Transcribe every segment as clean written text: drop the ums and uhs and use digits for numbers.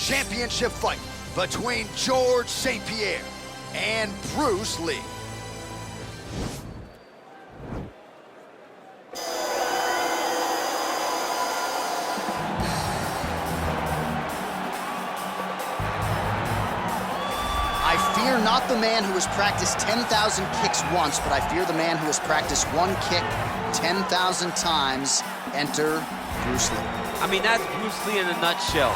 championship fight between George St. Pierre and Bruce Lee. I fear not the man who has practiced 10,000 kicks once, but I fear the man who has practiced one kick 10,000 times. Enter Bruce Lee. I mean, that's Bruce Lee in a nutshell.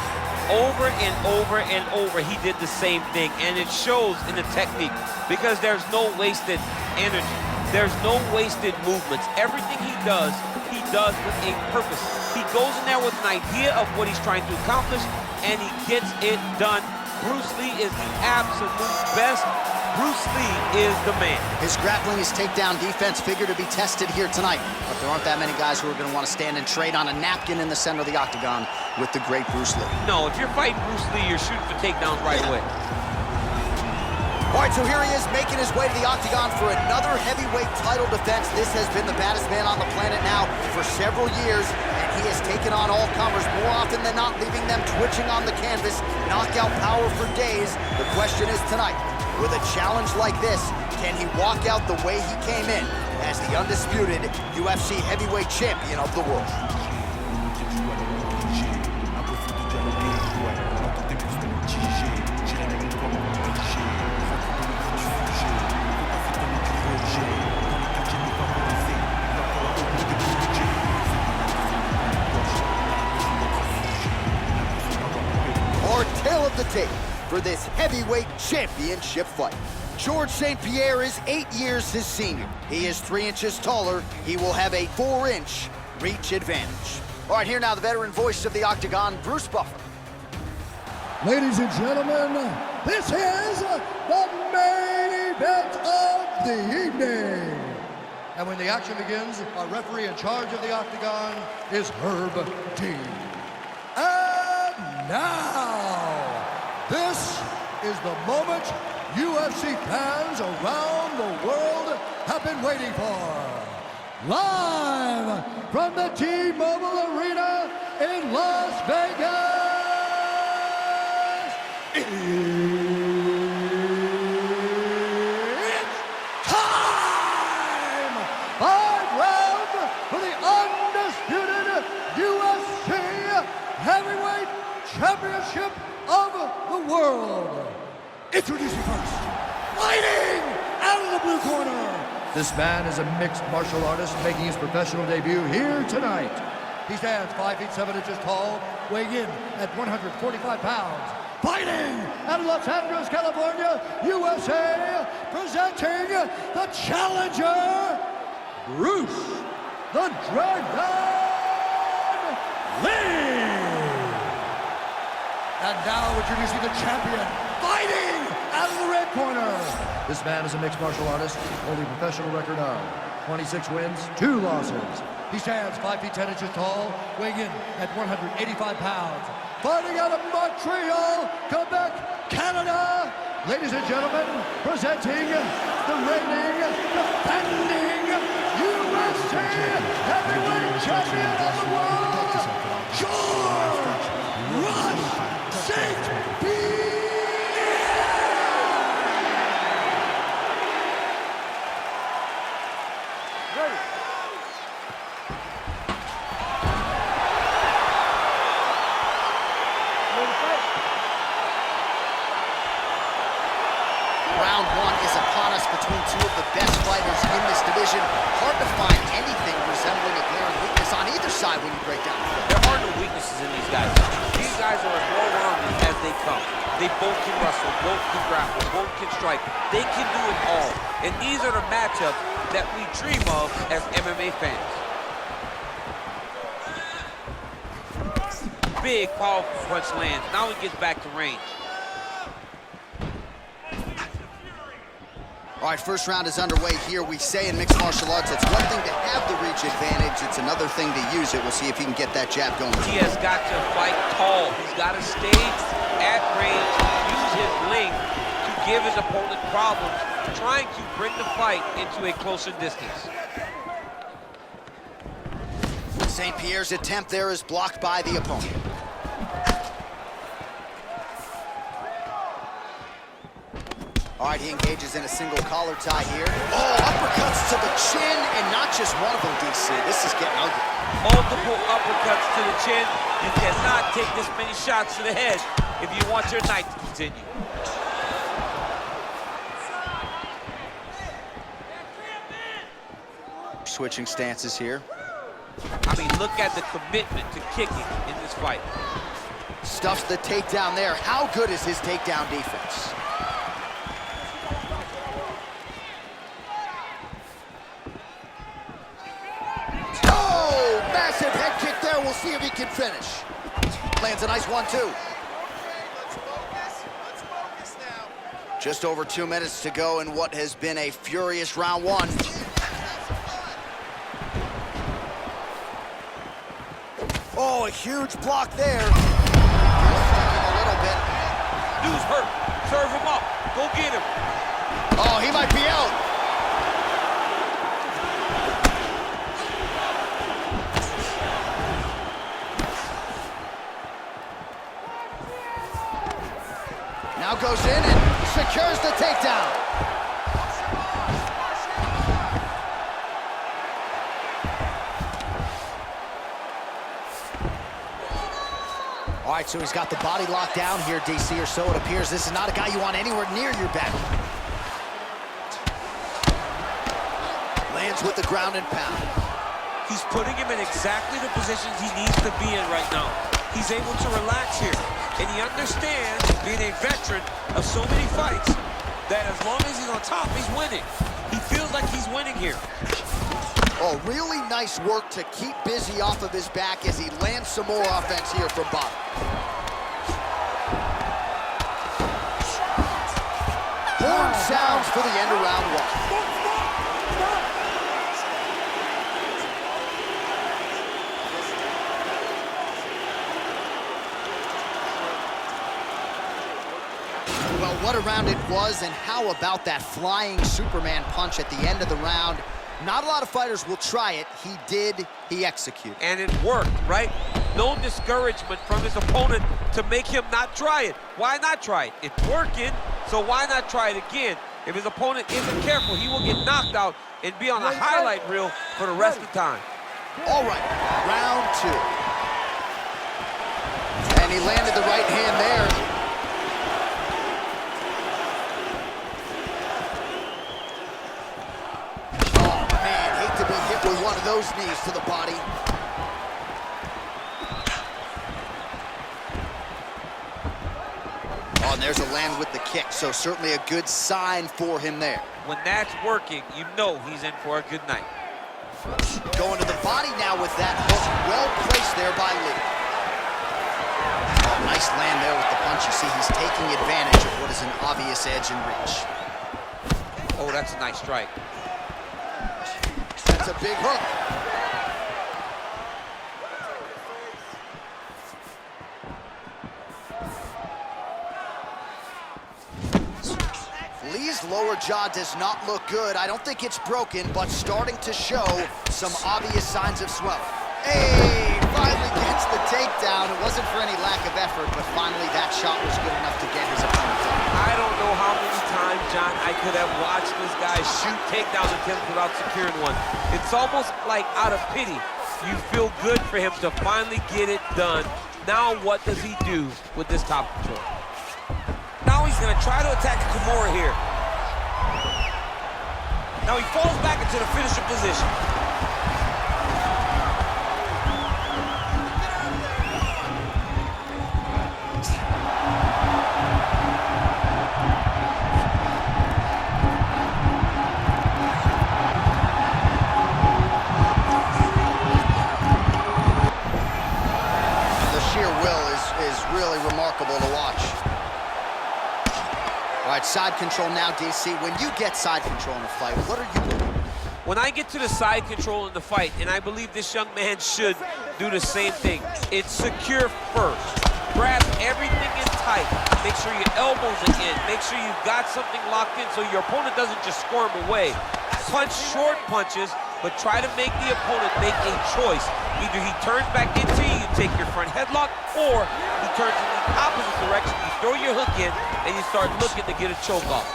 Over and over and over, he did the same thing, and it shows in the technique because there's no wasted energy. There's no wasted movements. Everything he does with a purpose. He goes in there with an idea of what he's trying to accomplish, and he gets it done. Bruce Lee is the absolute best. Bruce Lee is the man. His grappling, his takedown defense figure to be tested here tonight, but there aren't that many guys who are going to want to stand and trade on a napkin in the center of the octagon with the great Bruce Lee. No, if you're fighting Bruce Lee, you're shooting for takedowns right away. All right, so here he is making his way to the octagon for another heavyweight title defense. This has been the baddest man on the planet now for several years, and he has taken on all comers more often than not, leaving them twitching on the canvas, knockout power for days. The question is tonight, with a challenge like this, can he walk out the way he came in as the undisputed UFC heavyweight champion of the world? Tale of the tape for this heavyweight championship fight. George St. Pierre is 8 years his senior. He is 3 inches taller. He will have a 4-inch reach advantage. All right, here now the veteran voice of the octagon, Bruce Buffer. Ladies and gentlemen, this is the main event of the evening. And when the action begins, our referee in charge of the octagon is Herb Dean. And now, this is the moment UFC fans around the world have been waiting for. Live from the T-Mobile Arena in Las Vegas, it's time! 5 rounds for the undisputed UFC Heavyweight Championship of the world. Introducing first, fighting out of the blue corner. This man is a mixed martial artist making his professional debut here tonight. He stands 5 feet 7 inches tall, weighing in at 145 pounds. Fighting out of Los Angeles, California, USA, presenting the challenger, Bruce the Dragon Lee. And now introducing the champion, fighting out of the red corner. This man is a mixed martial artist, holding a professional record of 26 wins, 2 losses. He stands 5 feet 10 inches tall, weighing in at 185 pounds. Fighting out of Montreal, Quebec, Canada. Ladies and gentlemen, presenting the reigning, defending UFC heavyweight champion of the world, George Rush St. Pierre. Round 1 is upon us between 2 of the best fighters in this division. Hard to find anything resembling a glaring weakness on either side when you break down the field. There are no weaknesses in these guys. These guys are as well-rounded as they come. They both can wrestle, both can grapple, both can strike. They can do it all. And these are the matchups that we dream of as MMA fans. Big, powerful punch lands. Now he gets back to range. All right, first round is underway here. We say in mixed martial arts, it's one thing to have the reach advantage. It's another thing to use it. We'll see if he can get that jab going. He has got to fight tall. He's got to stay at range, use his length to give his opponent problems, trying to bring the fight into a closer distance. St. Pierre's attempt there is blocked by the opponent. All right, he engages in a single collar tie here. Oh, uppercuts to the chin, and not just one of them, DC. This is getting ugly. Multiple uppercuts to the chin. You cannot take this many shots to the head if you want your night to continue. Switching stances here. I mean, look at the commitment to kicking in this fight. Stuffs the takedown there. How good is his takedown defense? Oh, massive head kick there. We'll see if he can finish. Lands a nice 1-2. Let's focus now. Just over 2 minutes to go in what has been a furious round one. Oh, a huge block there. A little bit. Dude's hurt. Serve him up. Go get him. Oh, he might be out. Now goes in and secures the takedown. All right, so he's got the body locked down here, DC, or so it appears. This is not a guy you want anywhere near your back. Lands with the ground and pound. He's putting him in exactly the positions he needs to be in right now. He's able to relax here. And he understands, being a veteran of so many fights, that as long as he's on top, he's winning. He feels like he's winning here. Oh, really nice work to keep busy off of his back as he lands some more offense here from bottom. Horn sounds for the end of round one. Well, what a round it was, and how about that flying Superman punch at the end of the round? Not a lot of fighters will try it. He did, he executed. And it worked, right? No discouragement from his opponent to make him not try it. Why not try it? It's working, so why not try it again? If his opponent isn't careful, he will get knocked out and be on a highlight reel for the rest of the time. All right, round two. And he landed the right hand there. With one of those knees to the body. Oh, and there's a land with the kick, so certainly a good sign for him there. When that's working, you know he's in for a good night. Going to the body now with that hook. Well placed there by Lee. Oh, nice land there with the punch. You see he's taking advantage of what is an obvious edge and reach. Oh, that's a nice strike. That's a big hook. Lee's lower jaw does not look good. I don't think it's broken, but starting to show some obvious signs of swelling. Hey, finally gets the takedown. It wasn't for any lack of effort, but finally that shot was good enough to get his opponent down. I don't know how many times, John, I could have watched this guy shoot takedown attempts without securing one. It's almost like out of pity. You feel good for him to finally get it done. Now what does he do with this top control? Now he's gonna try to attack Kimura here. Now he falls back into the finisher position. Really remarkable to watch. All right, side control now, DC. When you get side control in a fight, what are you doing? When I get to the side control in the fight, and I believe this young man should do the same thing, it's secure first. Grab everything in tight. Make sure your elbows are in. Make sure you've got something locked in so your opponent doesn't just squirm away. Punch short punches, but try to make the opponent make a choice. Either he turns back into you, you take your front headlock, or he turns in the opposite direction, you throw your hook in, and you start looking to get a choke off.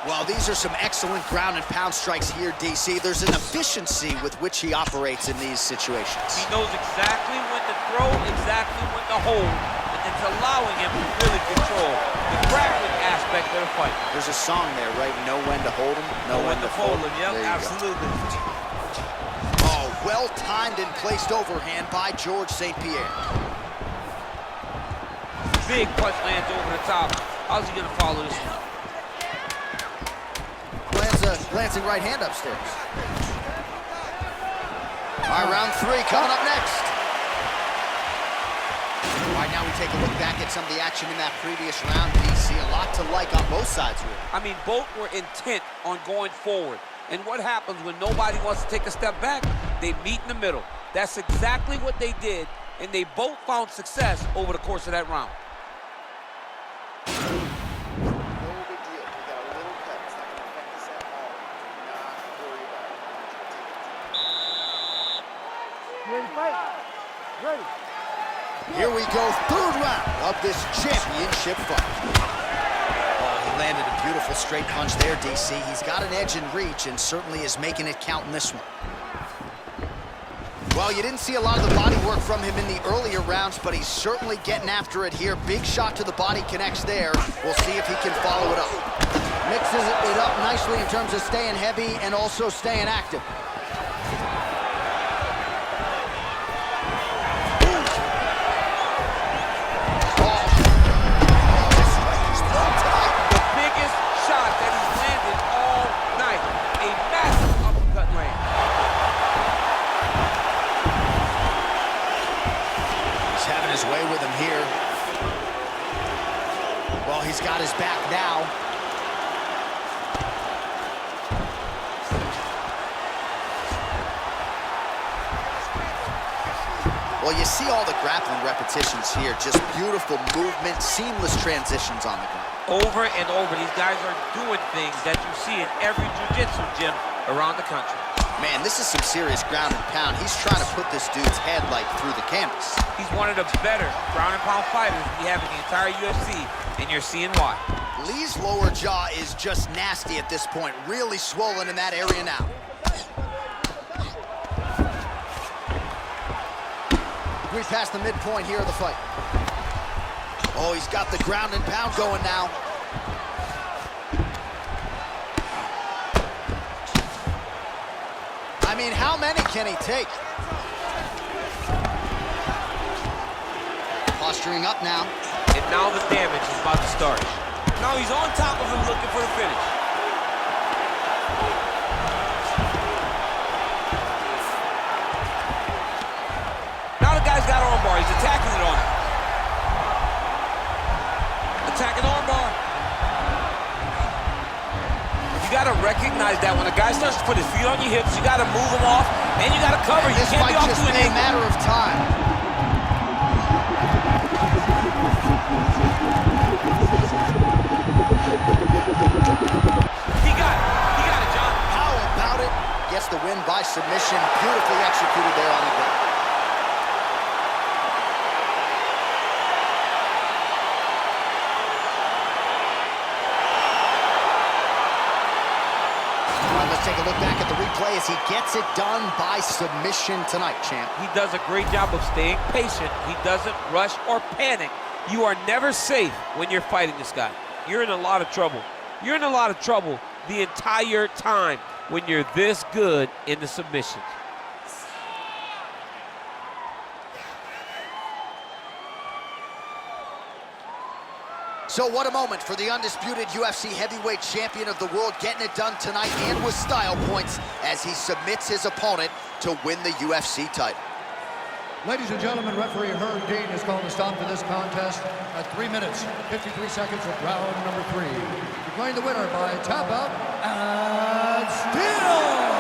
Well, these are some excellent ground and pound strikes here, DC. There's an efficiency with which he operates in these situations. He knows exactly when to throw, exactly when to hold, and it's allowing him to really control the grappling aspect of the fight. There's a song there, right? Know when to hold him, know when to fold him. Yep, absolutely. Oh, well-timed and placed overhand by George St. Pierre. Big punch lands over the top. How's he gonna follow this one? Lands a glancing right hand upstairs. All right, round 3 coming up next. All right, now we take a look back at some of the action in that previous round. DC, a lot to like on both sides here. I mean, both were intent on going forward. And what happens when nobody wants to take a step back? They meet in the middle. That's exactly what they did, and they both found success over the course of that round. Ready. Here we go, 3rd round of this championship fight. Oh, he landed a beautiful straight punch there, DC. He's got an edge in reach and certainly is making it count in this one. Well, you didn't see a lot of the body work from him in the earlier rounds, but he's certainly getting after it here. Big shot to the body connects there. We'll see if he can follow it up. Mixes it up nicely in terms of staying heavy and also staying active. He's got his back now. Well, you see all the grappling repetitions here. Just beautiful movement, seamless transitions on the ground. Over and over, these guys are doing things that you see in every jiu-jitsu gym around the country. Man, this is some serious ground and pound. He's trying to put this dude's head like through the canvas. He's one of the better ground and pound fighters we have in the entire UFC, and you're seeing why. Lee's lower jaw is just nasty at this point, really swollen in that area now. We've passed the midpoint here of the fight. Oh, he's got the ground and pound going now. I mean, how many can he take? Posturing up now. And now the damage is about to start. Now he's on top of him looking for the finish. Now the guy's got armbar. He's attacking it on him. Attacking armbar. You got to recognize that when a guy starts to put his feet on your hips, you got to move him off, and you got to cover. You can't be off to an angle. This might just be a matter of time. He got it, John. How about it? Gets the win by submission. Beautifully executed there on the ground. All right, let's take a look back at the replay as he gets it done by submission tonight, champ. He does a great job of staying patient. He doesn't rush or panic. You are never safe when you're fighting this guy. You're in a lot of trouble. You're in a lot of trouble the entire time when you're this good in the submissions. So what a moment for the undisputed UFC heavyweight champion of the world, getting it done tonight and with style points as he submits his opponent to win the UFC title. Ladies and gentlemen, referee Herb Dean has called a stop to this contest at 3 minutes, 53 seconds of round number 3. Declaring the winner by tap out and still